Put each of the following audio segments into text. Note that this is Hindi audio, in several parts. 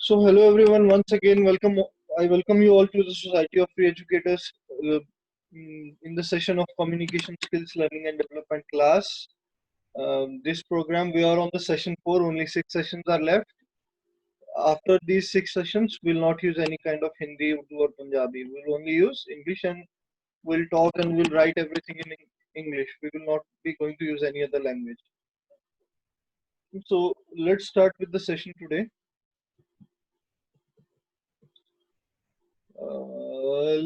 Hello everyone. Once again, welcome. I welcome you all to the Society of Free Educators in the session of Communication Skills Learning and Development class. This program, we are on the session 4. Only 6 sessions are left. After these 6 sessions, we'll not use any kind of Hindi, Urdu, or Punjabi. We'll only use English, and we'll talk and we'll write everything in English. We will not be going to use any other language. So let's start with the session today.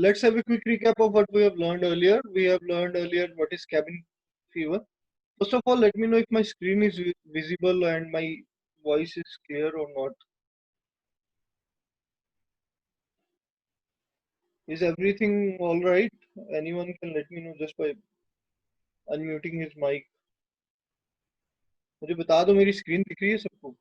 Let's have a quick recap of what we have learned earlier. We have learned earlier what is cabin fever. First of all, let me know if my screen is visible and my voice is clear or not. Is everything all right? Anyone can let me know just by unmuting his mic. मुझे बता दो मेरी स्क्रीन दिख रही है सबको.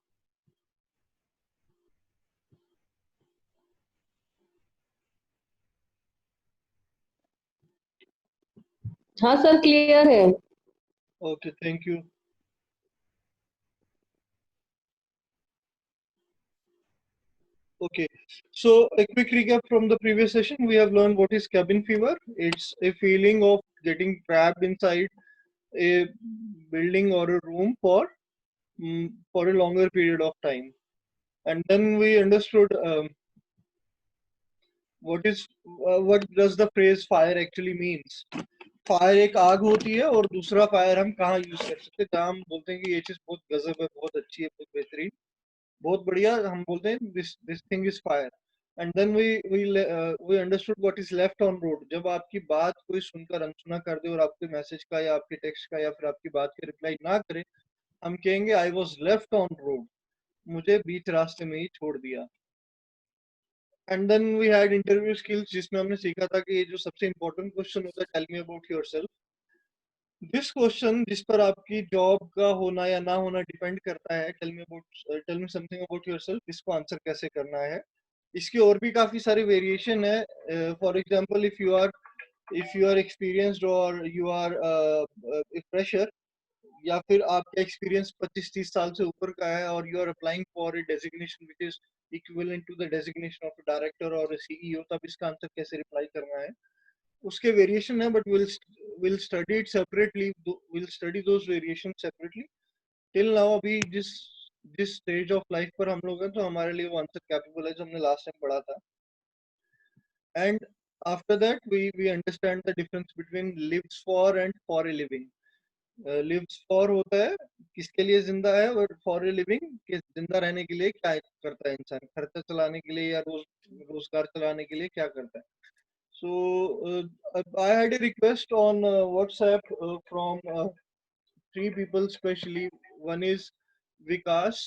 हाँ सर क्लियर है. Okay, thank you. Okay, so a quick recap from the previous session. We have learned what is cabin fever. It's a feeling of getting trapped inside a building or a room for a longer period of time. And then we understood what does the phrase fire actually means. Fire एक आग होती है और दूसरा फायर हम कहाँ यूज कर सकते हैं, जहाँ हम बोलते हैं कि ये चीज बहुत गजब है, बहुत अच्छी है, बहुत बेहतरीन, बहुत बढ़िया, हम बोलते हैं this thing is fire. And then we understood what is left on road. जब आपकी बात कोई सुनकर अनसुना कर दे और आपके मैसेज का या आपके टेक्स्ट का या फिर आपकी बात का रिप्लाई ना करे, हम कहेंगे I was left on road, मुझे बीच रास्ते में ही छोड़ दिया. And then we had interview skills, जिसमें हमने सीखा था कि ये जो सबसे इंपॉर्टेंट क्वेश्चन होता है, tell me about yourself. This question जिस पर आपकी जॉब का होना या ना होना डिपेंड करता है, tell me something about yourself, इसको आंसर कैसे करना है. इसकी और भी काफी सारे वेरिएशन है. For example, if you are experienced और यू आर ए फ्रेशर, या फिर आपका एक्सपीरियंस 25-30 साल से ऊपर का है और you are applying for a designation which is equivalent to the designation of a director और सीईओ, तब इसका आंसर कैसे रिप्लाई करना है, उसके वेरिएशन है. But will study it separately, will study those variation separately. Till now अभी जिस स्टेज ऑफ लाइफ पर हम लोग हैं, तो हमारे लिए वो आंसर कैपेबल है जो हमने लास्ट टाइम पढ़ा था. And after that we understand the difference between lives for and for a living. Lives for होता है किसके लिए जिंदा है, और फॉर ए लिविंग कि जिंदा रहने के लिए क्या करता है इंसान, खर्चा चलाने के लिए या रोजगार चलाने के लिए क्या करता है. So I had a request on WhatsApp from three people especially. One is Vikas,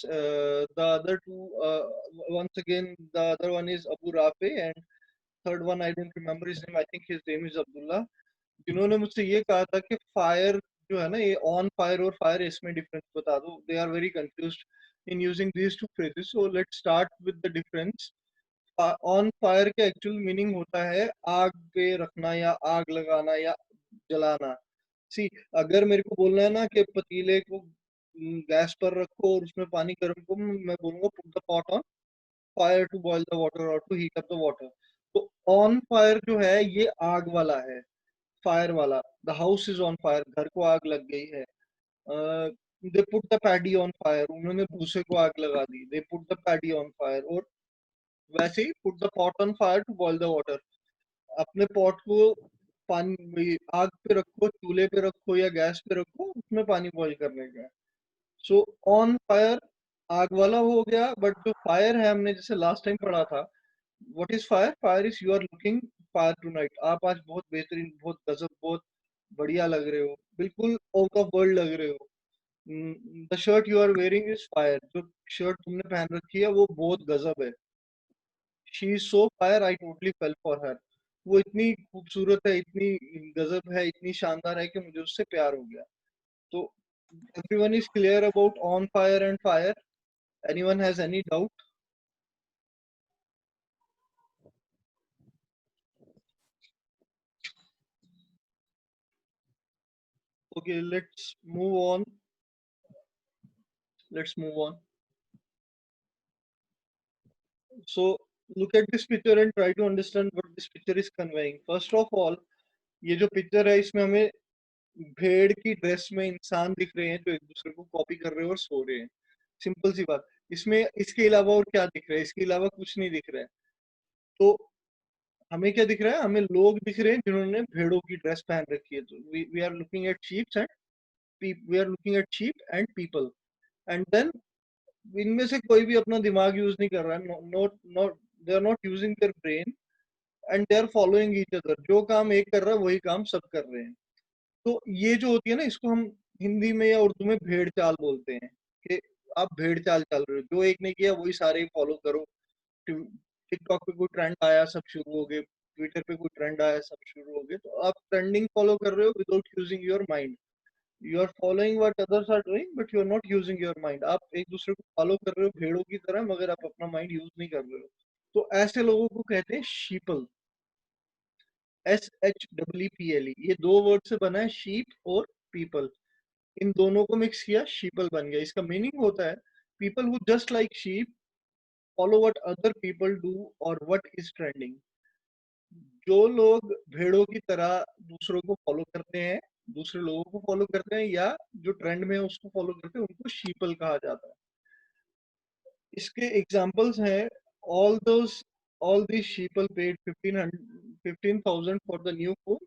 the other two, once again, the other one is Abu Rafe, and third one I don't remember his name. I think his name is Abdullah. जिन्होंने मुझसे ये कहा था कि फायर जो है ना, ये ऑन फायर और फायर, इसमें डिफरेंस बता दो. They are very confused in using these two phrases. So let's start with the difference. On fire का एक्चुअल मीनिंग होता है आग पे रखना या आग लगाना या जलाना. सी, अगर मेरे को बोलना है ना कि पतीले को गैस पर रखो और उसमें पानी गर्म करो, मैं बोलूंगा put the pot on fire to boil the water और to heat up the water. तो ऑन फायर जो है ये आग वाला है, फायर वाला. The house is on fire, घर को आग लग गई है. They put the paddy on fire, उन्होंने भूसे को आग लगा दी. They put the paddy on fire. और वैसे ही put the pot on fire to boil the water, अपने पॉट को पानी आग पे रखो, चूल्हे पे रखो या गैस पे रखो, उसमें पानी बॉईल करने का. सो ऑन फायर आग वाला हो गया. बट जो फायर है, हमने जैसे लास्ट टाइम पढ़ा था, what is fire. Fire is you are looking fire tonight. आप आज बहुत बेहतरीन, बहुत गजब, बहुत बढ़िया लग रहे हो, बिल्कुल आउट ऑफ वर्ल्ड लग रहे हो. The shirt you are wearing is fire. जो शर्ट तुमने पहन रखी है वो बहुत गजब है. She is so fire, I totally fell for her. वो इतनी खूबसूरत है, इतनी गजब है, इतनी शानदार है कि मुझे उससे प्यार हो गया. तो everyone is clear about on fire and fire. Anyone has any doubt? Okay, let's move on. Let's move on. So look at this picture and try to understand what this picture is conveying. First of all, ये जो पिक्चर है इसमें हमें भेड़ की ड्रेस में इंसान दिख रहे हैं जो एक दूसरे को कॉपी कर रहे हैं और सो रहे हैं। सिंपल सी बात। इसमें इसके अलावा और क्या दिख रहा है? इसके अलावा कुछ नहीं दिख रहा है। तो हमें क्या दिख रहा है? हमें लोग दिख रहे हैं जिन्होंने भेड़ों की ड्रेस पहन रखी है। तो we are looking at sheeps and we are looking at sheep and people, and then इनमें से कोई भी अपना दिमाग यूज नहीं कर रहा है। Not not they are not using their brain and they are following each other. जो काम एक कर रहा है वही काम सब कर रहे हैं। तो ये जो होती है ना, इसको हम हिंदी में या उर्दू में भेड़ चाल बोलते हैं कि आप भेड़ चाल चल रहे हो, जो एक ने किया वही सारे फॉलो करो। टिकटॉक पे कोई ट्रेंड आया सब शुरू हो गए, ट्विटर पे कोई ट्रेंड आया सब शुरू हो गए, तो आप ट्रेंडिंग फॉलो कर रहे हो without using your mind. You are following what others are doing but you are not using your mind. आप एक दूसरे को फॉलो कर रहे हो भेड़ों की तरह, मगर आप अपना माइंड यूज नहीं कर रहे हो। तो ऐसे लोगों को कहते हैं शीपल। SHEEPLE, ये दो वर्ड से बना है, शीप और पीपल। इन दोनों को मिक्स किया, शीपल बन गया। इसका मीनिंग होता है people who just like sheep follow what other people do और व्हाट इज ट्रेंडिंग। जो लोग भेड़ों की तरह दूसरों को फॉलो करते हैं, दूसरे लोगों को फॉलो करते हैं, या जो ट्रेंड में है उसको फॉलो करते हैं, उनको शीपल कहा जाता है। इसके एग्जांपल्स हैं all those all the sheeple paid 15,000 for the new phone.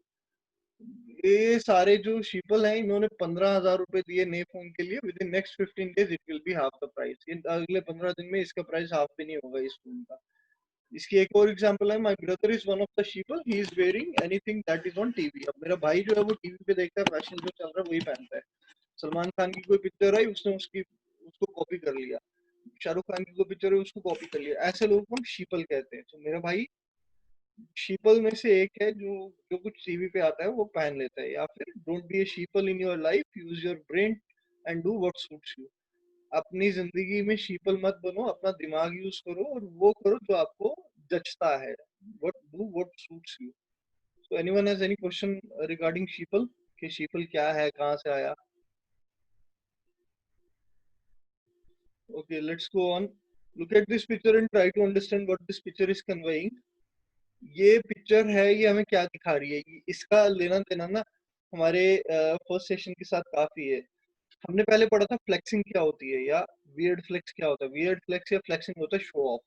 ये सारे जो शीपल हैं इन्होंने 15,000 रुपए दिए नए फोन के लिए। Within next 15 days it will be half the price. इन अगले 15 दिन में इसका प्राइस हाफ भी नहीं होगा इस फोन का। इसकी एक और एग्जांपल है, my brother is one of the sheeple, he is wearing anything that is on TV. अब मेरा भाई जो है वो टीवी पे देखता है, फैशन जो चल रहा है वही पहनता है। सलमान खान की कोई पिक्चर आई, उसने उसकी उसको कॉपी कर लिया। शाहरुख खान की कोई पिक्चर है, उसको कॉपी कर लिया। ऐसे लोगों को हम शीपल कहते हैं। तो मेरा भाई शीपल में से एक है, जो जो कुछ टीवी पे आता है वो पहन लेता है। या फिर don't be a sheeple in your life, use your brain and do what suits you. अपनी जिंदगी में शीपल मत बनो, अपना दिमाग यूज करो और वो करो जो आपको जचता है। What suits you. So anyone has any question regarding sheeple, कि शीपल क्या है, कहाँ से आया? Okay, let's go on. Look at this picture and try to understand what this picture is conveying. ये पिक्चर है, ये हमें क्या दिखा रही है? इसका लेना देना ना हमारे फर्स्ट सेशन के साथ काफी है। हमने पहले पढ़ा था फ्लेक्सिंग क्या होती है, या वियर्ड फ्लेक्स क्या होता है। वियर्ड फ्लेक्स या फ्लेक्सिंग होता है शो ऑफ।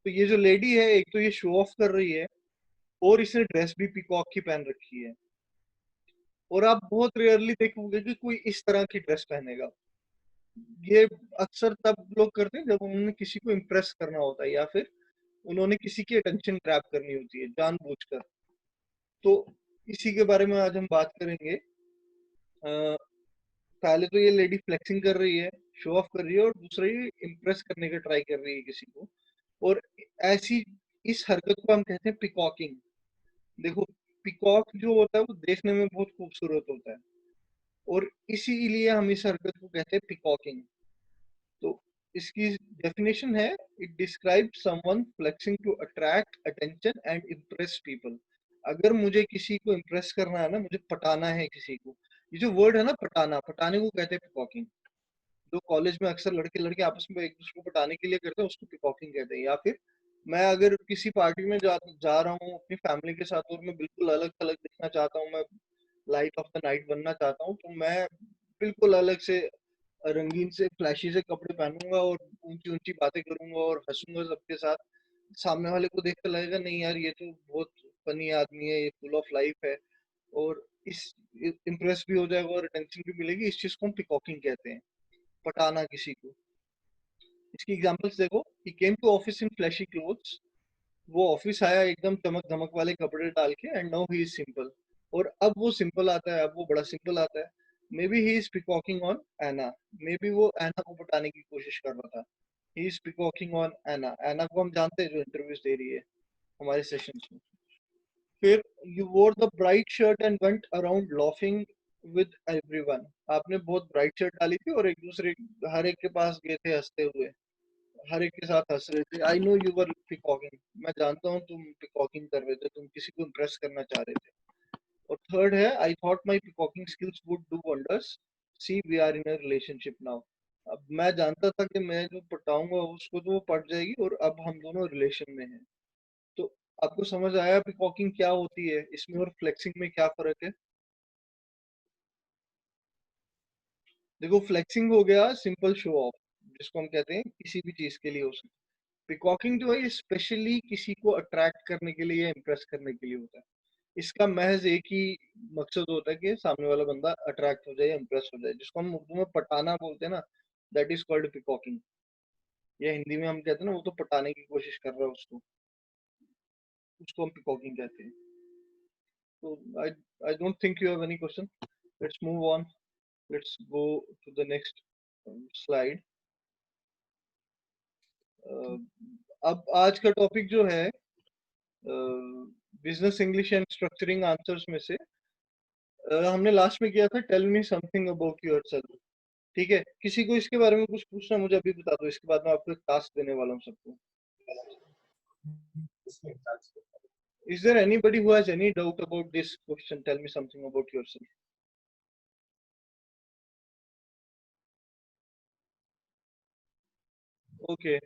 तो ये जो लेडी है, एक तो ये शो ऑफ कर रही है, और इसने ड्रेस भी पीकॉक की पहन रखी है। और आप बहुत रेयरली देखोगे कि कोई इस तरह की ड्रेस पहनेगा। ये अक्सर तब लोग करते हैं जब उन्होंने किसी को इम्प्रेस करना होता है, या फिर उन्होंने किसी की अटेंशन ग्रैब करनी होती है जानबूझकर। तो इसी के बारे में आज हम बात करेंगे। पहले तो ये लेडी फ्लेक्सिंग कर रही है, शो ऑफ कर रही है, और दूसरा ये इम्प्रेस करने का ट्राई कर रही है किसी को। और ऐसी इस हरकत को हम कहते हैं पिकॉकिंग। देखो, पिकॉक जो होता है वो देखने में बहुत खूबसूरत होता है, और इसीलिए हम इस हरकत को कहते हैं पिकॉकिंग। तो इसकी डेफिनेशन है, it describes someone flexing to attract attention and impress people. अगर मुझे किसी को इम्प्रेस करना है ना, मुझे पटाना है किसी को, ये जो वर्ड है ना पटाना, पटाने को कहते हैं पिकॉकिंग। जो कॉलेज में अक्सर लड़के लड़के आपस में एक दूसरे को पटाने के लिए करते हैं, उसको पिकॉकिंग कहते हैं। या फिर मैं अगर किसी पार्टी में जा रहा हूँ अपनी फैमिली के साथ, और मैं बिल्कुल अलग थलग दिखना चाहता हूँ, मैं लाइट ऑफ द नाइट बनना चाहता हूँ, तो मैं बिल्कुल अलग से रंगीन से फ्लैशी से कपड़े पहनूंगा और ऊंची ऊंची बातें करूंगा और हंसूंगा सबके साथ। सामने वाले को देख कर लगेगा नहीं यार, ये तो बहुत फनी आदमी है, ये फुल ऑफ लाइफ है, और इस इम्प्रेस भी हो जाएगा और अटेंशन भी मिलेगी। इस चीज को हम पिकॉकिंग कहते हैं, पटाना किसी को। इसकी एग्जांपल्स देखो, he came to office in flashy clothes. वो ऑफिस आया एकदम चमक धमक वाले कपड़े डाल के, and now he is simple. और अब वो सिंपल आता है, अब वो बड़ा सिंपल आता है। Maybe he is peacocking on Anna. Maybe वो एना को पटाने की कोशिश कर रहा था। ही इज पिकॉकिंग ऑन एना। एना को हम जानते हैं, जो इंटरव्यूज दे रही है हमारे सेशन में। फिर यू वोर the bright shirt and went around laughing with everyone. आपने बहुत ब्राइट शर्ट डाली थी और एक दूसरे हर एक के पास गए थे हंसते हुए, हर एक के साथ हंस रहे थे। I know you were peacocking. मैं जानता हूँ तुम पिकॉकिंग कर रहे थे, तुम किसी को इम्प्रेस करना चाह रहे थे। और थर्ड है, I thought my peacocking skills would do wonders, see we are in a relationship now. अब मैं जानता था कि मैं जो पटाऊंगा उसको तो वो पट जाएगी, और अब हम दोनों रिलेशन में हैं। तो आपको समझ आया पिकॉकिंग क्या होती है इसमें और फ्लेक्सिंग में क्या फर्क है? देखो, फ्लेक्सिंग हो गया सिंपल शो ऑफ, जिसको हम कहते हैं किसी भी चीज के लिए हो सकता है। पिकॉकिंग जो है ये स्पेशली किसी को अट्रैक्ट करने के लिए या इम्प्रेस करने के लिए होता है। इसका महज एक ही मकसद होता है कि सामने वाला बंदा अट्रैक्ट हो जाए या इम्प्रेस हो जाए, जिसको हम उर्दू में पटाना बोलते हैं ना। That is called peacocking. या हिंदी में हम कहते हैं ना, वो तो पटाने की कोशिश कर रहा है उसको, उसको हम पिकॉकिंग कहते हैं। तो I I don't think you have any question. Let's move on. Let's go to the next slide. अब आज का टॉपिक जो है business English and structuring answers में से हमने लास्ट में किया था tell me something about yourself. ठीक है, किसी को इसके बारे में कुछ पूछना मुझे अभी बता दो, इसके बाद मैं आपको एक टास्क देने वाला हूँ सबको। Is there anybody who has any doubt about this question? Tell me something about yourself. Okay.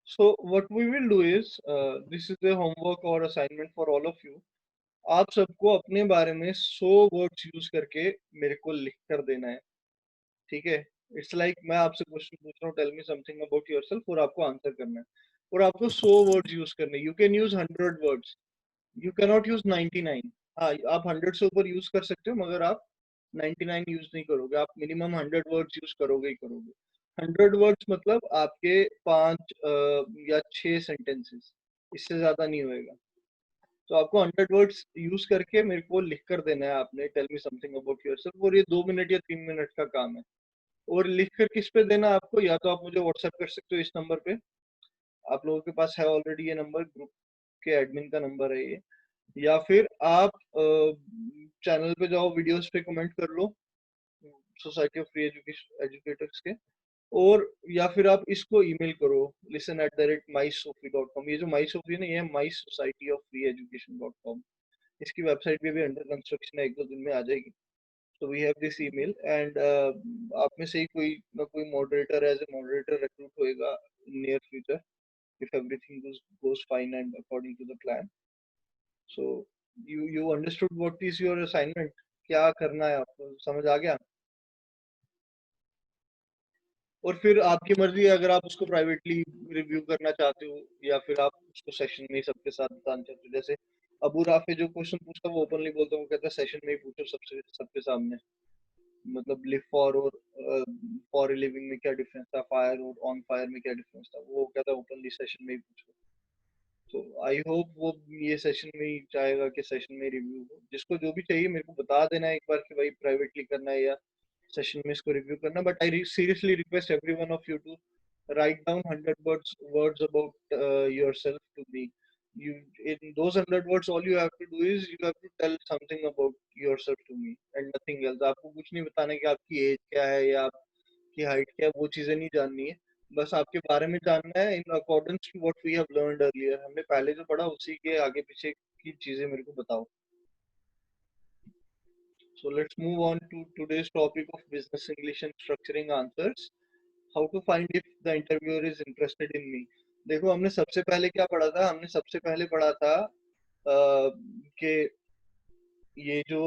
So what we will do is, this is a homework or assignment for all of you. आप सबको अपने बारे में 100 वर्ड्स यूज करके मेरे को लिख कर देना है। ठीक है, इट्स लाइक मैं आपसे क्वेश्चन पूछ रहा हूँ, tell me something about yourself, और आपको आंसर करना है। और आपको 100 वर्ड्स यूज करने, you can use 100 words, you can not use 99। हाँ, आप 100 से ऊपर यूज कर सकते हो, मगर आप 99 यूज नहीं करोगे। आप मिनिमम 100 वर्ड्स यूज करोगे ही करोगे। 100 वर्ड्स मतलब आपके 5 या 6 सेंटेंसेस, इससे ज्यादा नहीं होएगा। तो आपको 100 वर्ड्स यूज करके मेरे को लिख कर देना है आपने, tell me something about yourself, और ये 2 मिनट या 3 मिनट का काम है। और लिख कर किस पे देना है आपको, या तो आप मुझे व्हाट्सएप कर सकते हो इस नंबर पे, आप लोगों के पास है ऑलरेडी ये नंबर, ग्रुप के एडमिन का नंबर है ये। या फिर आप चैनल पे जाओ, वीडियोस पे कमेंट कर लो, society of free education educators के। और या फिर आप इसको ईमेल करो, listen@mysofie.com। ये जो माई सोफी है ना, ये है माई सोसाइटी ऑफ फ्री एजुकेशन.com। इसकी वेबसाइट भी अंडर कंस्ट्रक्शन है, 1-2 दिन में आ जाएगी। तो we have this email, and आप में से ही कोई ना कोई moderator, as a moderator recruit होएगा in near future, if everything goes fine and according to the plan. So you understood what is your assignment? क्या करना है आपको, समझ आ गया? और फिर आपकी मर्जी है, अगर आप उसको प्राइवेटली रिव्यू करना चाहते हो, या फिर आप उसको सेशन में ही सबके साथ बताना चाहते हो। जैसे अबू राफे जो क्वेश्चन पूछता है वो ओपनली बोलता है, वो कहता है सेशन में ही पूछो सबसे सबके सामने। मतलब लिव फॉर और फॉर लिविंग में क्या डिफरेंस था, फायर और ऑन फायर में क्या डिफरेंस था, वो कहता है ओपनली सेशन में ही पूछो। तो आई होप वो ये सेशन में ही चाहेगा कि सेशन में रिव्यू हो। जिसको जो भी चाहिए मेरे को बता देना है एक बार कि भाई प्राइवेटली करना है या सेशन में इसको रिव्यू करना। But I seriously request every one of you to write down 100 words about yourself to me. You, in those 100 words, all you have to do is you have to tell something about yourself to me and nothing else. आपको कुछ नहीं बताना कि आपकी एज क्या है या आपकी हाइट क्या है, वो चीजें नहीं जाननी है। बस आपके बारे में जानना है in accordance to what we have learned earlier. हमने पहले जो पढ़ा उसी के आगे पीछे की चीजें मेरे को बताओ। So let's move on to today's topic of business English and structuring answers. How to find if the interviewer is interested in me। देखो, हमने सबसे पहले क्या पढ़ा था, हमने सबसे पहले पढ़ा था कि ये जो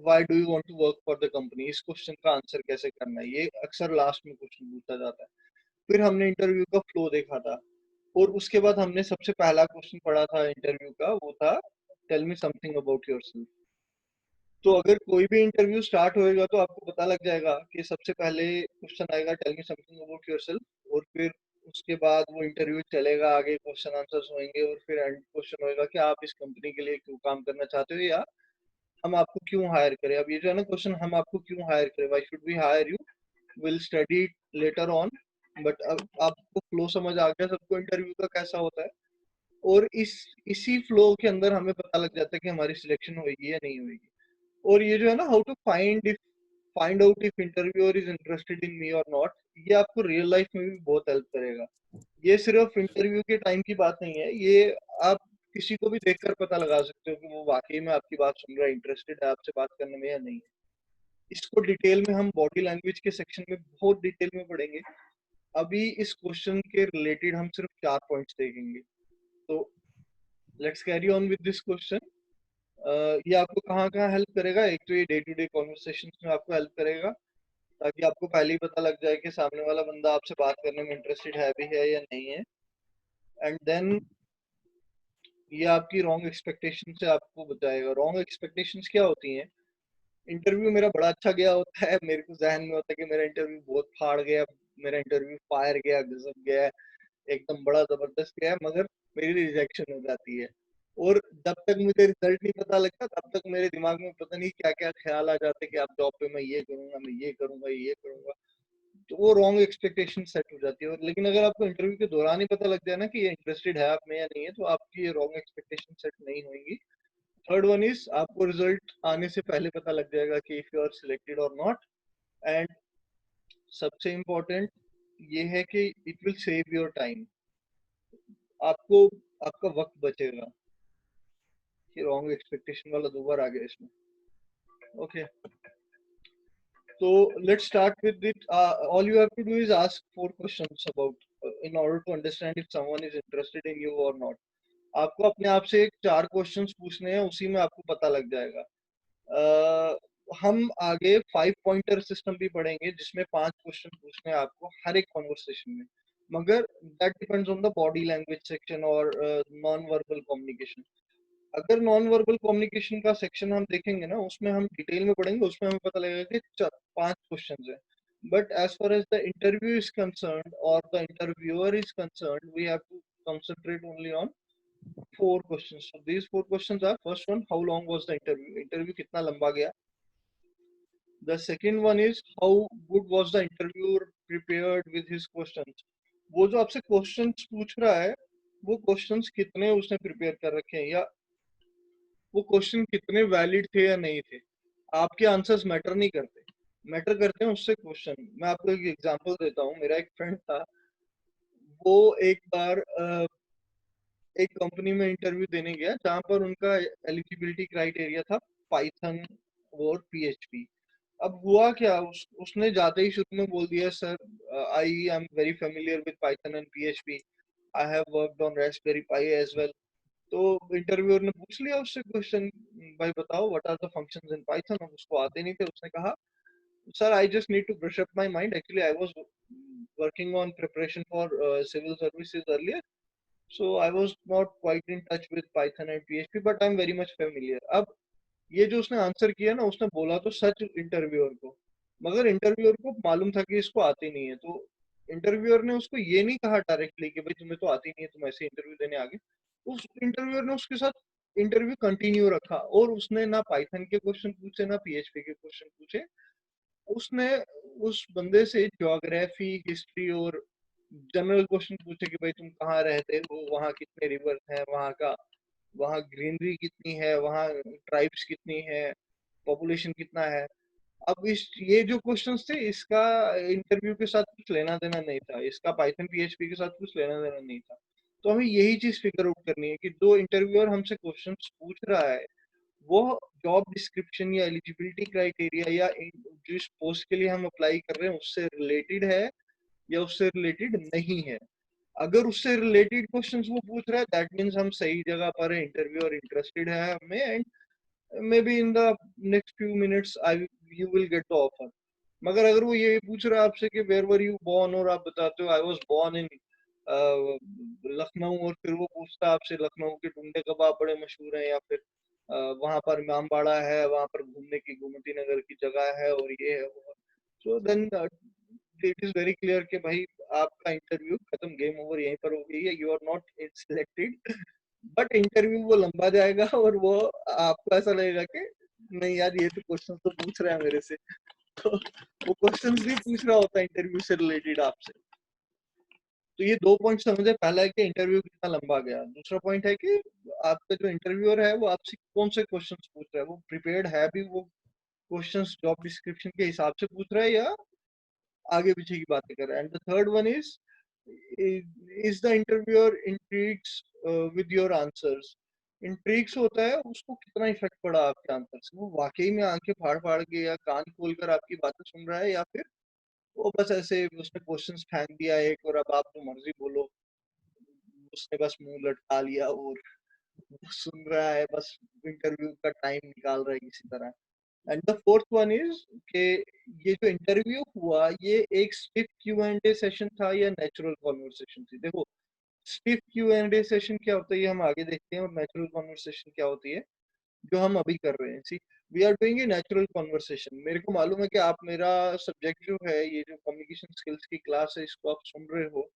why do you want to work for the company, इस क्वेश्चन का आंसर कैसे करना है, ये अक्सर लास्ट में क्वेश्चन पूछा जाता है। फिर हमने इंटरव्यू का फ्लो देखा था, और उसके बाद हमने सबसे पहला क्वेश्चन पढ़ा था इंटरव्यू का, वो था tell me something about yourself. तो अगर कोई भी इंटरव्यू स्टार्ट होएगा तो आपको पता लग जाएगा कि सबसे पहले क्वेश्चन आएगा tell me something about yourself, और फिर उसके बाद वो इंटरव्यू चलेगा आगे, क्वेश्चन आंसर्स होंगे, और फिर एंड क्वेश्चन होएगा कि आप इस कंपनी के लिए क्यों काम करना चाहते हो, या हम आपको क्यों हायर करें। अब ये जो है ना क्वेश्चन, हम आपको क्यों हायर करें, why should we hire you, will study later on. But अब आपको फ्लो समझ आ गया सबको इंटरव्यू का कैसा होता है, और इसी फ्लो के अंदर हमें पता लग जाता है कि हमारी सिलेक्शन होगी या नहीं होगी। और ये जो है ना, how to find out if interviewer is interested in me और नॉट, ये आपको रियल लाइफ में भी बहुत हेल्प करेगा। ये सिर्फ इंटरव्यू के टाइम की बात नहीं है, ये आप किसी को भी देखकर पता लगा सकते हो कि वो वाकई में आपकी बात सुन रहा है, इंटरेस्टेड है आपसे बात करने में या नहीं। इसको डिटेल में हम बॉडी लैंग्वेज के सेक्शन में बहुत डिटेल में पढ़ेंगे। अभी इस क्वेश्चन के रिलेटेड हम सिर्फ 4 पॉइंट्स देखेंगे। तो let's carry on with this question. ये आपको कहाँ कहाँ हेल्प करेगा? एक तो ये डे टू डे कॉन्वर्सेशन में आपको हेल्प करेगा, ताकि आपको पहले ही पता लग जाए कि सामने वाला बंदा आपसे बात करने में इंटरेस्टेड है भी है या नहीं है। एंड देन ये आपकी रॉन्ग एक्सपेक्टेशन से आपको बचाएगा। रॉन्ग एक्सपेक्टेशंस क्या होती हैं? इंटरव्यू मेरा बड़ा अच्छा गया होता है, मेरे को जहन में होता है कि मेरा इंटरव्यू बहुत फाड़ गया, मेरा इंटरव्यू फायर गया, गजब गया, एकदम बड़ा जबरदस्त गया, मगर मेरी रिजेक्शन हो जाती है। और जब तक मुझे रिजल्ट नहीं पता लगता तब तक मेरे दिमाग में पता नहीं क्या क्या ख्याल आ जाते कि आप जॉब पे मैं ये करूंगा, मैं ये करूंगा, ये करूंगा। तो वो रॉन्ग एक्सपेक्टेशन सेट हो जाती है। और लेकिन अगर आपको इंटरव्यू के दौरान ही पता लग जाए ना कि ये इंटरेस्टेड है आप में या नहीं है, तो आपकी ये रॉन्ग एक्सपेक्टेशन सेट नहीं होंगी। थर्ड वन इज आपको रिजल्ट आने से पहले पता लग जाएगा कि इफ यू आर सिलेक्टेड और नॉट। एंड सबसे इम्पोर्टेंट ये है कि it will save your time. आपको आपका वक्त बचेगा। ये रॉन्ग एक्सपेक्टेशन वाला दो बार आ गया इसमें। Okay, so let's start with it. All you have to do is ask 4 questions about in order to understand if someone is interested in you or not. आपको अपने आप से एक 4 क्वेश्चंस पूछने हैं, उसी में आपको पता लग जाएगा। हम आगे 5 पॉइंटर सिस्टम भी पढ़ेंगे, जिसमें 5 क्वेश्चन पूछने हैं आपको हर एक कॉन्वर्सेशन में। मगर that depends on the body language section और नॉन वर्बल कम्युनिकेशन। अगर नॉन वर्बल कम्युनिकेशन का सेक्शन हम देखेंगे ना, उसमें हम डिटेल में पढ़ेंगे, उसमें हमें पता लगेगा कि 5 क्वेश्चन है। But as far as the interview is concerned और the interviewer is concerned, we have to concentrate only on 4 questions. So these 4 questions are: first one, how long was the interview? Interview कितना लंबा गया? The second one is how good was the interviewer prepared with his questions? वो जो आपसे questions पूछ रहा है, वो questions कितने उसने prepare कर रखे हैं, या वो क्वेश्चन कितने वैलिड थे या नहीं थे। आपके आंसर्स मैटर नहीं करते, मैटर करते हैं उससे क्वेश्चन। मैं आपको एक एग्जांपल देता हूँ। मेरा एक फ्रेंड था, वो एक बार एक कंपनी में इंटरव्यू देने गया, जहाँ पर उनका एलिजिबिलिटी क्राइटेरिया था पाइथन और पीएचपी। अब हुआ क्या, उसने जाते ही शुरू में बोल दिया, sir I am very familiar with Python and PHP, I have worked on Raspberry Pi as well. तो इंटरव्यूअर ने पूछ लिया उससे क्वेश्चन, भाई बताओ what are the functions in Python. अब उसको आते नहीं थे। उसने कहा, sir I just need to brush up my mind, actually I was working on preparation for civil services earlier, so I was not quite in touch with Python and PHP, but I'm very much familiar. अब ये जो उसने आंसर किया ना, उसने बोला तो सच इंटरव्यूअर को, मगर इंटरव्यूअर को मालूम था कि इसको आती नहीं है। तो इंटरव्यूअर ने उसको ये नहीं कहा डायरेक्टली कि भाई तुम्हें तो आती नहीं है, तुम ऐसे इंटरव्यू देने आ गए। उस इंटरव्यूअर ने उसके साथ इंटरव्यू कंटिन्यू रखा, और उसने ना पाइथन के क्वेश्चन पूछे ना पीएचपी के क्वेश्चन पूछे। उसने उस बंदे से ज्योग्राफी, हिस्ट्री और जनरल क्वेश्चन पूछे कि भाई तुम कहाँ रहते हो, वहाँ कितने रिवर्स हैं, वहाँ ग्रीनरी कितनी है, वहाँ ट्राइब्स कितनी है, पॉपुलेशन कितना है। अब इस ये जो क्वेश्चंस थे, इसका इंटरव्यू के साथ कुछ लेना देना नहीं था, इसका पाइथन पीएचपी के साथ कुछ लेना देना नहीं था। तो हमें यही चीज फिगर आउट करनी है कि जो इंटरव्यूअर हमसे क्वेश्चंस पूछ रहा है, वो जॉब डिस्क्रिप्शन या एलिजिबिलिटी क्राइटेरिया या जिस पोस्ट के लिए हम अप्लाई कर रहे हैं उससे रिलेटेड है या उससे रिलेटेड नहीं है। अगर उससे रिलेटेड क्वेश्चंस वो पूछ रहा है, दैट मीन्स हम सही जगह पर है, इंटरव्यू और इंटरेस्टेड है हमें, and may be in the next few minutes I you will get the offer. मगर अगर वो ये पूछ रहा है आपसे कि वेयर वर यू बोर्न, और आप बताते हो I was born in Lucknow, और फिर वो पूछता है आपसे लखनऊ के टुंडे कबाब बड़े मशहूर हैं, या फिर वहां पर इमामबाड़ा है, वहां पर घूमने की गोमती नगर की जगह है, और ये है वो। So then it is very clear कि भाई आपका इंटरव्यू खत्म, गेम ओवर यहीं पर हो गई है, you are not selected. But interview वो लंबा जाएगा, और वो आपको ऐसा लगेगा कि नहीं यार, ये तो क्वेश्चन तो पूछ रहा है मेरे से। तो वो क्वेश्चंस भी पूछ रहा होता है इंटरव्यू से रिलेटेड आपसे। तो ये 2 पॉइंट समझे। पहला है कि इंटरव्यू कितना लंबा गया, दूसरा पॉइंट है कि आपका जो इंटरव्यूअर है वो आपसे कौन से क्वेश्चंस पूछ रहा है, वो प्रिपेयर्ड है भी, वो क्वेश्चंस जॉब डिस्क्रिप्शन के हिसाब से पूछ रहा है या आगे पीछे की बातें कर रहा है। And the third one is the interviewer intrigues with your answers. Intrigues होता है उसको कितना इफेक्ट पड़ा आपके आंसर से, वो वाकई में आंखें फाड़ फाड़ के या कान खोल कर आपकी बातें सुन रहा है, या फिर वो बस ऐसे उसने क्वेश्चंस फेंक दिया एक और अब आप जो मर्जी बोलो, उसने बस मुंह लटका लिया और वो सुन रहा है, बस इंटरव्यू का टाइम निकाल रहा है किसी तरह। And the fourth one is के ये जो इंटरव्यू हुआ ये एक stiff Q and A session था या नेचुरल कॉन्वर्सेशन थी। देखो, stiff Q and A session क्या होता है ये हम आगे देखते हैं, और नेचुरल कॉन्वर्सेशन क्या होती है जो हम अभी कर रहे हैं। See, we are doing a natural conversation. मेरे को मालूम है कि आप मेरा सब्जेक्ट जो है, ये जो कम्युनिकेशन स्किल्स की क्लास है, इसको आप सुन रहे हो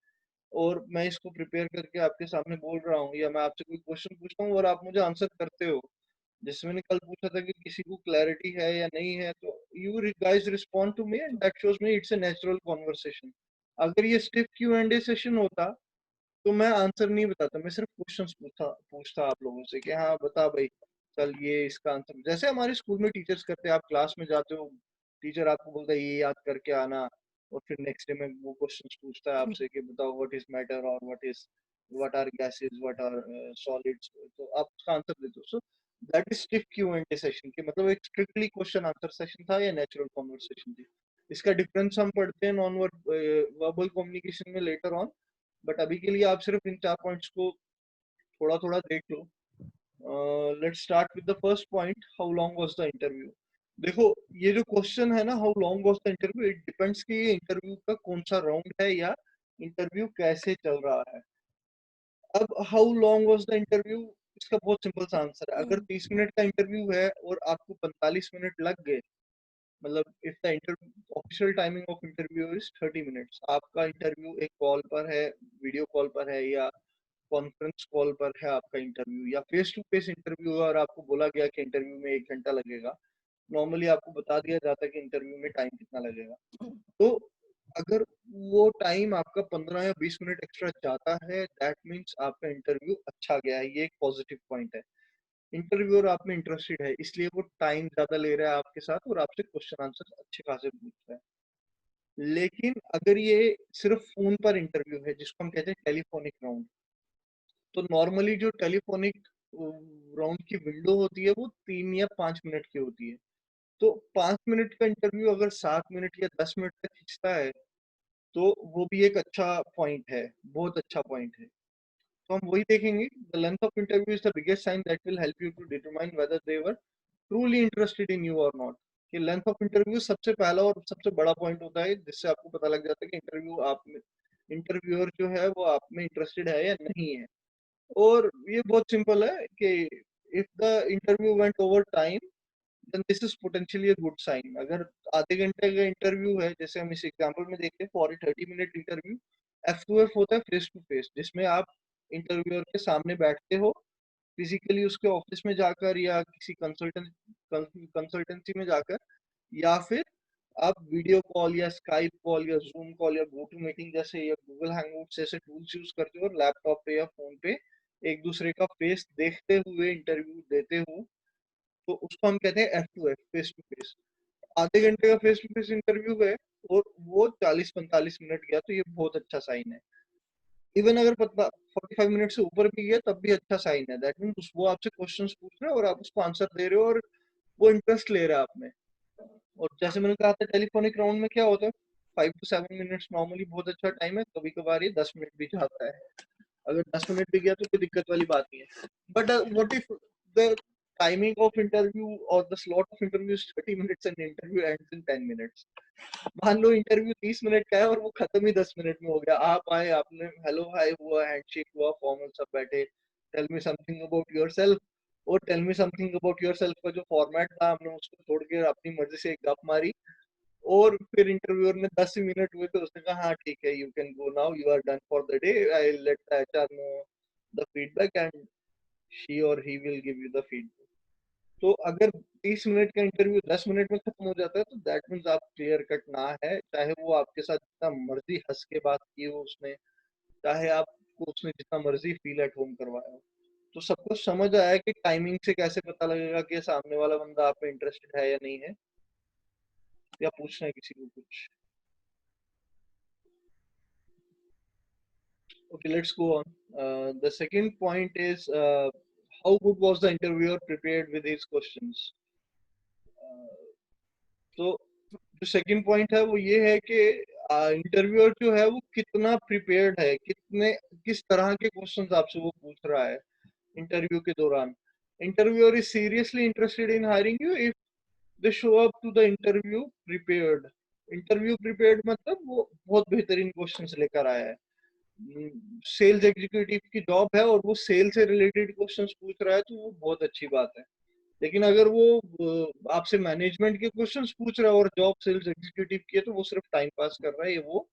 और मैं इसको प्रिपेयर करके आपके सामने बोल रहा हूँ, या मैं आपसे कोई क्वेश्चन पूछता हूँ और आप मुझे आंसर करते हो। जैसे मैंने कल पूछा था कि किसी को क्लैरिटी है या नहीं है, तो you guys respond to me and that shows me it's a natural conversation. अगर ये stiff Q and A session होता तो मैं आंसर नहीं बताता, मैं सिर्फ क्वेश्चंस पूछता पूछता आप लोगों से कि हाँ बता भाई, चल ये इसका आंसर, जैसे हमारे स्कूल में टीचर्स करते हैं। आप क्लास में जाते हो, टीचर आपको बोलता है ये याद करके आना, और फिर नेक्स्ट डे में वो क्वेश्चंस पूछता है आपसे कि बताओ व्हाट इज मैटर और what are gases, what are solids, तो आप उसका आंसर देते हो। So that is stiff Q and A session, कि मतलब एक स्ट्रिक्टली क्वेश्चन आंसर सेशन था या नेचुरल कॉन्वर्सेशन थी। इसका डिफरेंस हम पढ़ते हैं नॉन वर्बल कम्युनिकेशन में लेटर ऑन, बट अभी के लिए आप सिर्फ इन 4 पॉइंट्स को थोड़ा थोड़ा देख लो। Let's start with the first point, how long was the interview. देखो, ये जो क्वेश्चन है ना, how long was the interview, it depends कि ये इंटरव्यू का कौन सा राउंड है या इंटरव्यू कैसे चल रहा है। अब how long was the interview, इसका बहुत सिंपल सा आंसर है। अगर 30 मिनट का इंटरव्यू है और आपको 45 मिनट लग गए, मतलब if the interview official timing of interview is 30 minutes, आपका इंटरव्यू एक कॉल पर है, वीडियो कॉल पर है, या कॉन्फ्रेंस कॉल पर है आपका इंटरव्यू, या फेस टू फेस इंटरव्यू है और आपको बोला गया कि इंटरव्यू में 1 घंटा लगेगा, नॉर्मली आपको बता दिया जाता है कि इंटरव्यू में टाइम कितना लगेगा। तो अगर वो टाइम आपका 15 या 20 मिनट एक्स्ट्रा जाता है, दैट मीन्स आपका इंटरव्यू अच्छा गया है, ये एक पॉजिटिव पॉइंट है। इंटरव्यूअर आप में इंटरेस्टेड है, इसलिए वो टाइम ज्यादा ले रहा है आपके साथ और आपसे क्वेश्चन आंसर अच्छे खासे पूछ रहा है। लेकिन अगर ये सिर्फ फोन पर इंटरव्यू है, जिसको हम कहते हैं टेलीफोनिक राउंड, तो नॉर्मली जो टेलीफोनिक राउंड की विंडो होती है वो 3 या 5 मिनट की होती है। तो 5 मिनट का इंटरव्यू अगर 7 मिनट या 10 मिनट तक खींचता है, तो वो भी एक अच्छा पॉइंट है, बहुत अच्छा पॉइंट है। तो हम वही देखेंगे, the length of interview is the biggest sign that will help you to determine whether they were truly interested in you और नॉट। कि लेंथ ऑफ इंटरव्यू सबसे पहला और सबसे बड़ा पॉइंट होता है, जिससे आपको पता लग जाता है कि इंटरव्यू आप में, इंटरव्यूअर जो है वो आप में इंटरेस्टेड है या नहीं है। और ये बहुत सिंपल है कि if the interview went over time, then this is potentially a good sign. अगर आधे घंटे का इंटरव्यू है, जैसे हम इस एग्जांपल में देखते हैं for a 30 minute interview, F2F होता है फेस टू फेस, जिसमें आप इंटरव्यूअर के सामने बैठते हो, फिजिकली उसके ऑफिस में जाकर या किसी कंसल्टेंसी में जाकर, या फिर आप वीडियो कॉल या स्काइप कॉल या जूम कॉल या गो टू मीटिंग जैसे या गूगल हैंगआउट जैसे टूल्स यूज करते हो और लैपटॉप पे या फोन पे एक दूसरे का फेस देखते हुए इंटरव्यू देते हो, तो उसको हम कहते हैं F2F, फेस टू फेस। आधे घंटे का फेस टू फेस इंटरव्यू है और वो 40-45 मिनट गया, तो ये बहुत अच्छा साइन है। इवन अगर 45 मिनट से ऊपर भी गया तब भी अच्छा साइन है, दैट मीन वो आपसे क्वेश्चंस पूछ रहे हो और आप उसको आंसर दे रहे हो और वो इंटरेस्ट ले रहा है आप में। और जैसे मैंने कहा था टेलीफोनिक राउंड में क्या होता है, 5 to 7 मिनट्स नॉर्मली बहुत अच्छा टाइम है, कभी कभार ये 10 मिनट भी जाता है। अगर 10 मिनट भी गया तो कोई दिक्कत वाली बात नहीं है। But what if the timing of interview or the slot of interview is 30 minutes and interview ends in 10 minutes. मान लो इंटरव्यू 30 मिनट का है और वो खत्म ही 10 मिनट में हो गया। आप आए, आपने हेलो हाय हुआ, हैंडशेक हुआ, फॉर्मल सब बैठे, tell me something about yourself, और tell me something about yourself का जो फॉर्मेट था हमने उसको छोड़ के अपनी मर्जी से एक गप मारी, और फिर इंटरव्यूअर ने 10 ही मिनट हुए तो उसने कहा हाँ ठीक है, you can go now, you are done for the day, I let the HR know the feedback and she or he will give you the feedback. तो अगर 30 मिनट का इंटरव्यू 10 मिनट में खत्म हो जाता है, तो दैट मीन्स आप क्लियर कट ना है, चाहे वो आपके साथ जितना मर्जी हंस के बात की हो उसने, चाहे आपको उसने जितना मर्जी फील एट होम करवाया हो। तो सबको समझ आया कि टाइमिंग से कैसे पता लगेगा कि सामने वाला बंदा आप पे इंटरेस्टेड है या नहीं है, या पूछना है किसी को कुछ। Okay, let's go on. The second point is how good was the interviewer prepared with his questions. तो जो सेकंड पॉइंट है वो ये है कि इंटरव्यूअर जो है वो कितना प्रिपेयर्ड है, किस तरह के क्वेश्चंस आपसे वो पूछ रहा है इंटरव्यू के दौरान. Interviewer is seriously interested in hiring you if they show up to the interview prepared. Interview prepared मतलब वो बहुत बेहतरीन क्वेश्चंस लेकर आया है. सेल्स एग्जीक्यूटिव की जॉब है और वो सेल से रिलेटेड क्वेश्चंस पूछ रहा है, तो वो बहुत अच्छी बात है. लेकिन अगर वो आपसे मैनेजमेंट के क्वेश्चंस पूछ रहा है और जॉब सेल्स एग्जीक्यूटिव की है, तो वो सिर्फ टाइम पास कर रहा है. ये वो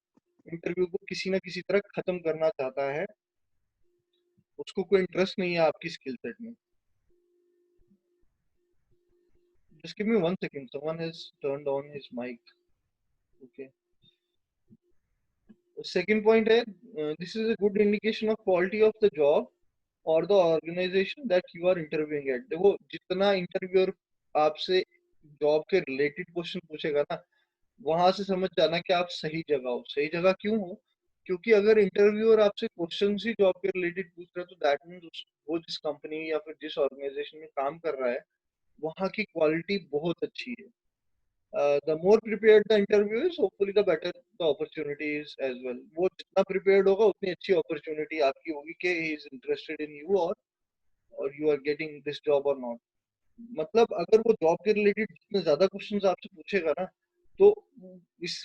इंटरव्यू को किसी ना किसी तरह खत्म करना चाहता है. उसको कोई इंटरेस्ट नहीं है आपकी स्किल सेट में. Just give me 1 second. Someone has turned on his mic. Okay. Second point है, this is a good indication of quality of the job or the organization that you are interviewing at. देखो, जितना इंटरव्यूअर आपसे जॉब के रिलेटेड क्वेश्चन पूछेगा ना, वहां से समझ जाना कि आप सही जगह हो. सही जगह क्यों हो? क्योंकि अगर इंटरव्यूअर आपसे क्वेश्चन ही जॉब के रिलेटेड पूछ रहा है, तो दैट मीन्स वो जिस कंपनी या फिर जिस ऑर्गेनाइजेशन में काम कर रहा है, वहाँ की क्वालिटी बहुत अच्छी है. The more prepared the interview is, hopefully the better the opportunity is as well. वो जितना prepared होगा उतनी अच्छी opportunity आपकी होगी कि he is interested in you, or you are getting this job or not. मतलब अगर वो जॉब के रिलेटेड जितने ज्यादा क्वेश्चंस आपसे पूछेगा ना, तो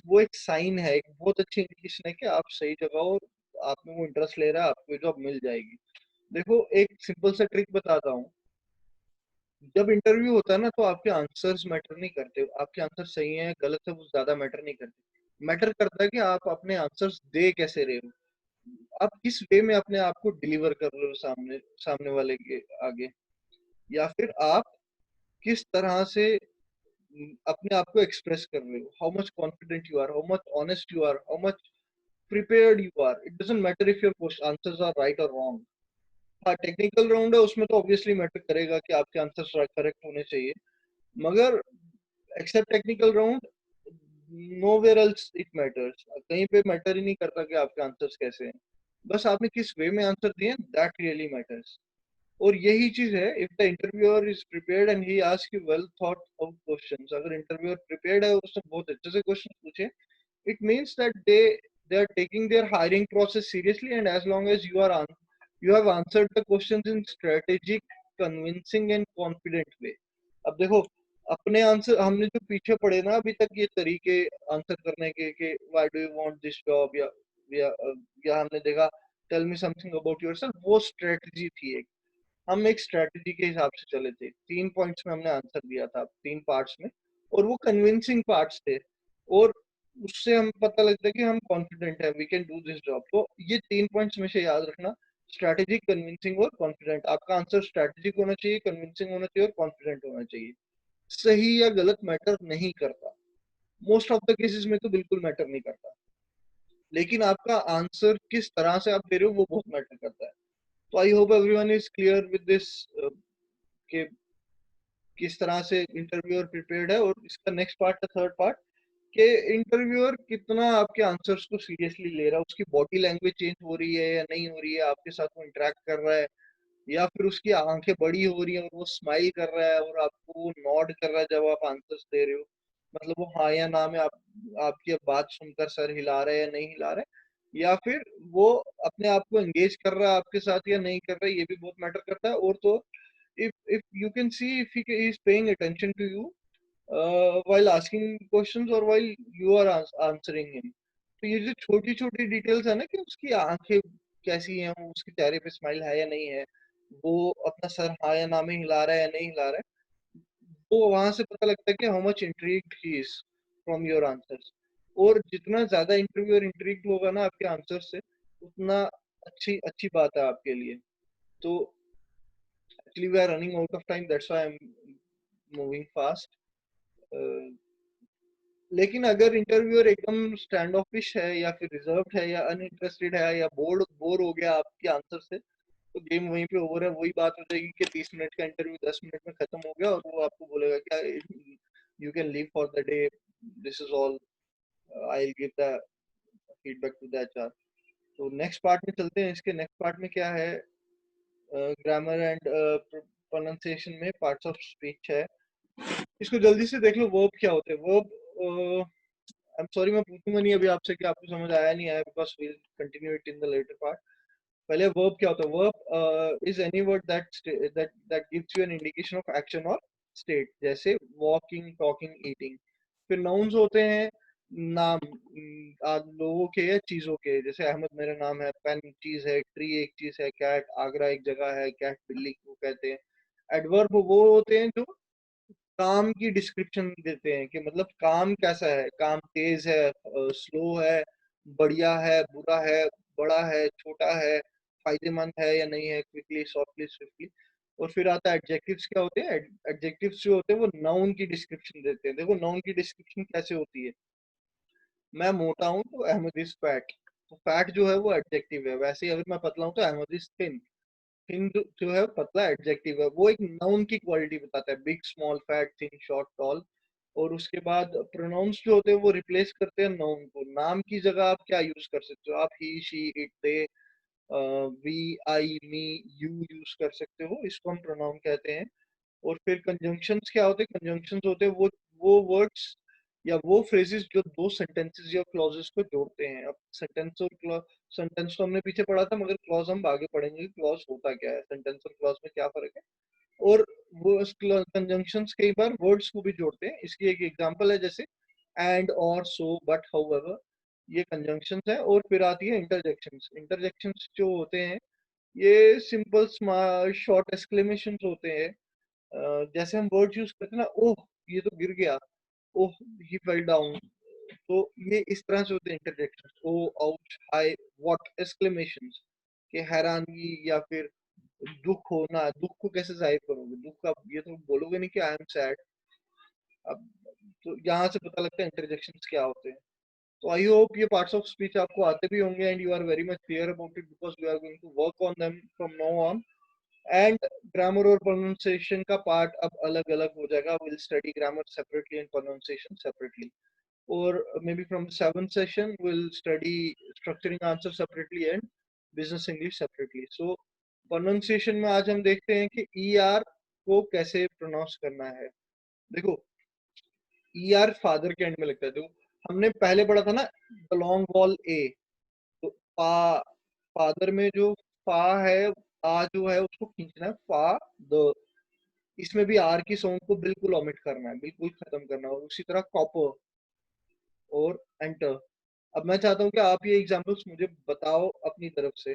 वो एक साइन है, एक बहुत अच्छी इंडिकेशन है कि आप सही जगह हो, आप में वो इंटरेस्ट ले रहा है, आपको जॉब मिल जाएगी. देखो, एक सिंपल सा ट्रिक बताता हूँ. जब इंटरव्यू होता है ना, तो आपके आंसर्स मैटर नहीं करते. आपके आंसर सही है गलत है वो ज्यादा मैटर नहीं करते. मैटर करता है कि आप अपने आंसर्स दे कैसे रहे हो, आप किस वे में अपने आप को डिलीवर कर रहे हो सामने सामने वाले के आगे, या फिर आप किस तरह से अपने आप को एक्सप्रेस कर रहे हो. How much confident you are, how much honest you are, how much prepared you are. It doesn't matter if your answers are right और रॉन्ग. हाँ, टेक्निकल राउंड है, उसमें तो ऑब्वियसली मैटर करेगा कि आपके आंसर्स करेक्ट होने चाहिए. मगर except technical round, nowhere else it matters. कहीं पे मैटर ही नहीं करता कि आपके आंसर्स कैसे हैं. बस आपने किस वे में आंसर दिए, दैट रियली मैटर्स. और यही चीज है, if the interviewer is prepared and he ask you well thought out questions. अगर इंटरव्यूअर प्रिपेयर्ड है और उसने बहुत अच्छे से क्वेश्चन पूछे, it means that they are taking their hiring process seriously, and as long as you have answered the questions in strategic, convincing and confident way. अब देखो, अपने आंसर हमने जो पीछे पड़े ना अभी तक, ये तरीके आंसर करने के कि why do you want this job, या या हमने देखा tell me something about yourself, वो स्ट्रेटजी थी एक. हम एक स्ट्रेटजी के हिसाब से चले थे. 3 पॉइंट्स में हमने आंसर दिया था, 3 पार्ट्स में, और वो कन्विंसिंग पार्ट्स थे. और उससे हम पता लगता है कि हम कॉन्फिडेंट है, we can do this job. तो ये 3 पॉइंट्स में से याद रखना, स्ट्रैटेजिक, कन्विंसिंग और कॉन्फिडेंट. आपका आंसर स्ट्रैटेजिक होना चाहिए, कन्विंसिंग होना चाहिए और कॉन्फिडेंट होना चाहिए. सही या गलत मैटर नहीं करता, मोस्ट ऑफ द केसेस में तो बिल्कुल मैटर नहीं करता. लेकिन आपका आंसर किस तरह से आप दे रहे हो वो बहुत मैटर करता है. तो I hope everyone is clear with this कि किस तरह से इंटरव्यूअर प्रिपेयर्ड है. और इसका नेक्स्ट पार्ट है, थर्ड पार्ट, कि इंटरव्यूअर कितना आपके आंसर्स को सीरियसली ले रहा है. उसकी बॉडी लैंग्वेज चेंज हो रही है या नहीं हो रही है, आपके साथ वो इंटरेक्ट कर रहा है, या फिर उसकी आंखें बड़ी हो रही है और वो स्माइल कर रहा है और आपको वो नॉड कर रहा है जब आप आंसर्स दे रहे हो. मतलब वो हाँ या ना में आपकी बात सुनकर सर हिला रहा है या नहीं हिला रहा है, या फिर वो अपने आप को एंगेज कर रहा है आपके साथ या नहीं कर रहा है, ये भी बहुत मैटर करता है. और तो if you can see if he is paying attention to you while asking questions or while you are answering him. तो ये जो छोटी छोटी डिटेल्स है ना, कि उसकी आंखें कैसी हैं, उसके चेहरे पे स्माइल है या नहीं है, वो अपना सर हाँ या ना में हिला रहा है या नहीं हिला रहा है, वो वहां से पता लगता है कि how much intrigued he is from your answers. और जितना ज्यादा इंटरव्यूअर इंट्रीग्ड होगा ना आपके आंसर से, उतना अच्छी अच्छी बात है आपके लिए. तो actually we are running out of time, that's why I am moving fast. लेकिन अगर इंटरव्यूअर एकदम स्टैंड ऑफिश है या फिर रिजर्व्ड है या अनइंटरेस्टेड है या बोर हो गया आपके आंसर से, तो गेम वहीं पे ओवर है. वही बात हो जाएगी कि 30 मिनट का इंटरव्यू 10 मिनट में खत्म हो गया और वो आपको बोलेगा क्या, you can leave for the day, this is all, I will give the feedback to the HR. तो नेक्स्ट पार्ट में चलते हैं. इसके नेक्स्ट पार्ट में क्या है, ग्रामर एंड प्रोनाउंसिएशन में पार्ट्स ऑफ स्पीच है। इसको जल्दी से देख लो, वर्ब क्या होते हैं। वर्ब, आई एम सॉरी मैं पूछूंगा नहीं अभी आपसे कि आपको समझ आया नहीं आया, because we will continue it in the later part. पहले वर्ब क्या होता है। Verb is any word that gives you an indication of action और स्टेट, जैसे वॉकिंग, टॉकिंग, ईटिंग। फिर नाउन्स होते हैं नाम, लोगों के या चीजों के, जैसे अहमद मेरा नाम है, पेन चीज है, ट्री एक चीज है, कैट आगरा एक जगह है, कैट बिल्ली को कहते हैं। एडवर्ब वो होते हैं जो काम की डिस्क्रिप्शन देते हैं कि मतलब काम कैसा है, काम तेज है, स्लो है, बढ़िया है, बुरा है, बड़ा है, छोटा है, फायदेमंद है या नहीं है, क्विकली, सॉफ्टली, स्विफ्टली। और फिर आता है एडजेक्टिव्स। क्या होते हैं एडजेक्टिव्स? जो होते हैं वो नाउन की डिस्क्रिप्शन देते हैं। देखो नाउन की डिस्क्रिप्शन कैसे होती है। मैं मोटा हूं तो अहमद इज फैट, तो फैट जो है वो एडजेक्टिव है। वैसे ही अगर मैं पतला हूं तो अहमद इज थिन। थिन जो है पतला एडजेक्टिव है, वो एक नाउन की क्वालिटी बताता है, big, small, fat, thin, short, tall. और उसके बाद प्रोनाउंस जो होते हैं वो रिप्लेस करते हैं नाउन को। नाम की जगह आप क्या यूज कर सकते हो? आप he, she, it, they, we, I, me, you use कर सकते हो, इसको हम प्रोनाउन कहते हैं। और फिर कंजंक्शंस क्या होते हैं? कंजंक्शंस होते हैं वो वर्ड्स या वो फ्रेजेस जो दो सेंटेंसेस या क्लॉजेस को जोड़ते हैं। अब सेंटेंस और क्लॉज, सेंटेंस तो हमने पीछे पढ़ा था, मगर क्लॉज हम आगे पढ़ेंगे। क्लॉज होता क्या है, सेंटेंस और क्लॉज में क्या फर्क है। और वो कंजंक्शंस कई बार वर्ड्स को भी जोड़ते हैं। इसकी एक एग्जांपल है जैसे एंड, और, सो, बट, हाउएवर, ये कंजंक्शंस है। और फिर आती है इंटरजेक्शंस। इंटरजेक्शंस जो होते हैं ये सिंपल शॉर्ट एक्सक्लेमेशन होते हैं। जैसे हम वर्ड यूज करते हैं ना, ओह ये तो गिर गया, ओह ही फेल डाउन, तो ये इस तरह से होते हैं interjections. Oh, ouch, hi, what, exclamations, के हैरानगी या फिर दुख होना। दुख को कैसे जाहिर करोगे? दुख का ये तो बोलोगे नहीं कि आई एम सैड। अब तो यहाँ से पता लगता है इंटरजेक्शंस क्या होते हैं। तो आई होप ये पार्ट्स ऑफ स्पीच आपको आते भी होंगे and you are very much clear about it, because we are going to work on them from now on. And grammar और प्रोनाउंसिएशन का पार्ट अब अलग अलग हो जाएगा। Will study grammar separately and pronunciation separately. और maybe from the seventh session we'll study structuring answer separately and business English separately. So pronunciation में आज हम देखते हैं कि ER को कैसे प्रोनाउंस करना है। देखो ER फादर के एंड में लगता है। देखो हमने पहले पढ़ा था ना लॉन्ग वॉल ए, तो पा, फादर में जो फा है, आ जो है उसको खींचना है, फा द। इसमें भी आर की साउंड को बिल्कुल ओमिट करना है, बिल्कुल खत्म करना है। और उसी तरह कॉपर और एंटर। अब मैं चाहता हूँ कि आप ये एग्जांपल्स मुझे बताओ अपनी तरफ से।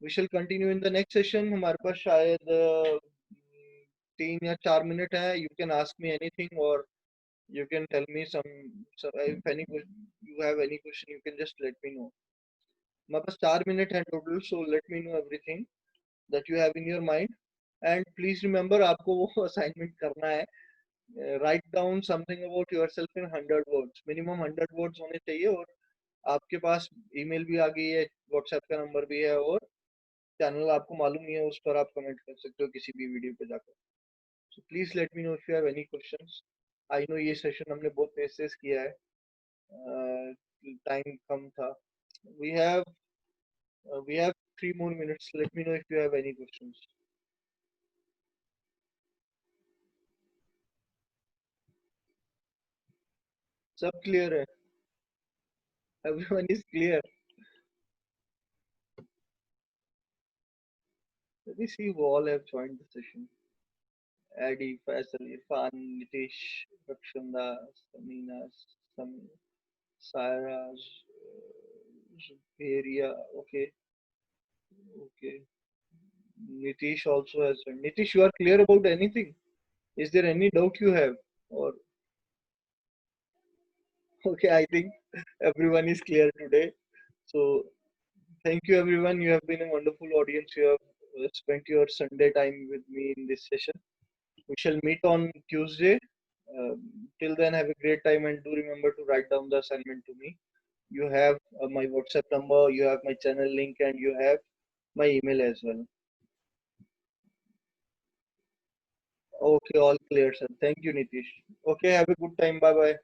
We shall continue in the next session. हमारे पास शायद 3 या 4 मिनट है। You can ask me anything or you can tell me some, if any you have any question you can just let me know. हमारे पास 4 मिनट है total, so let me know everything that you have in your mind. And please remember आपको वो असाइनमेंट करना है। Write down something about yourself in 100 words, minimum 100 words होने चाहिए। और आपके पास ईमेल भी आ गई है, व्हाट्सएप का नंबर भी है, और चैनल आपको मालूम ही है, उस पर आप कमेंट कर सकते हो किसी भी वीडियो पे जाकर। So please let me know if you have any questions. I know ये सेशन हमने बहुत तेज तेज किया है, टाइम कम था। We have we have 3 more minutes. Let me know if you have any questions. सब क्लियर है? Everyone is clear? Let me see who all have joined the session. Adi, Faisal, Irfan, Nitish, Rakshanda, Samina, Sam, Sairaj, Area. Okay, okay. Nitish also has joined. Nitish, you are clear about anything? Is there any doubt you have? Or okay, I think everyone is clear today. So thank you, everyone. You have been a wonderful audience. You have spent your Sunday time with me in this session. We shall meet on Tuesday. Till then, have a great time and do remember to write down the assignment to me. You have my WhatsApp number, you have my channel link, and you have my email as well. Okay, all clear, sir. Thank you, Nitish. Okay, have a good time. Bye bye.